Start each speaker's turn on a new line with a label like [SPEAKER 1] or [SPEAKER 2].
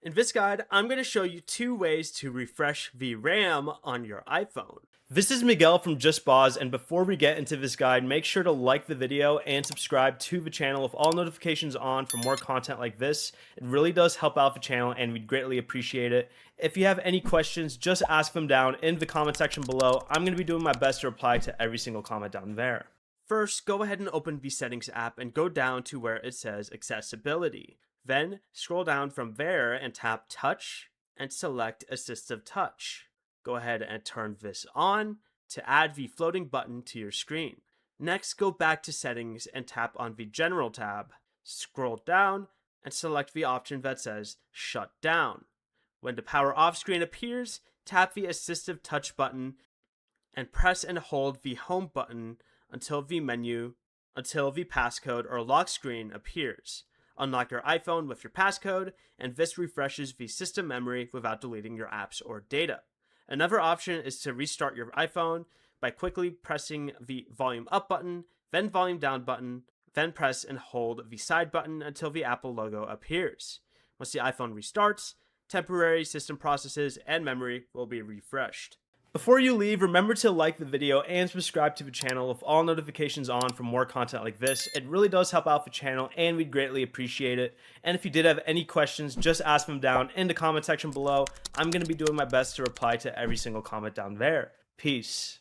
[SPEAKER 1] In this guide, I'm going to show you 2 ways to refresh VRAM on your iPhone. This is Miguel from Just Boz, and before we get into this guide, make sure to like the video and subscribe to the channel with all notifications on for more content like this. It really does help out the channel and we'd greatly appreciate it. If you have any questions, just ask them down in the comment section below. I'm going to be doing my best to reply to every single comment down there. First, go ahead and open the Settings app and go down to where it says Accessibility. Then scroll down from there and tap Touch and select Assistive Touch. Go ahead and turn this on to add the floating button to your screen. Next, go back to Settings and tap on the General tab. Scroll down and select the option that says Shut Down. When the power off screen appears, tap the Assistive Touch button and press and hold the Home button until the passcode or lock screen appears. Unlock your iPhone with your passcode, and this refreshes the system memory without deleting your apps or data. Another option is to restart your iPhone by quickly pressing the volume up button, then volume down button, then press and hold the side button until the Apple logo appears. Once the iPhone restarts, temporary system processes and memory will be refreshed. Before you leave, remember to like the video and subscribe to the channel with all notifications on for more content like this. It really does help out the channel and we'd greatly appreciate it. And if you did have any questions, just ask them down in the comment section below. I'm going to be doing my best to reply to every single comment down there. Peace.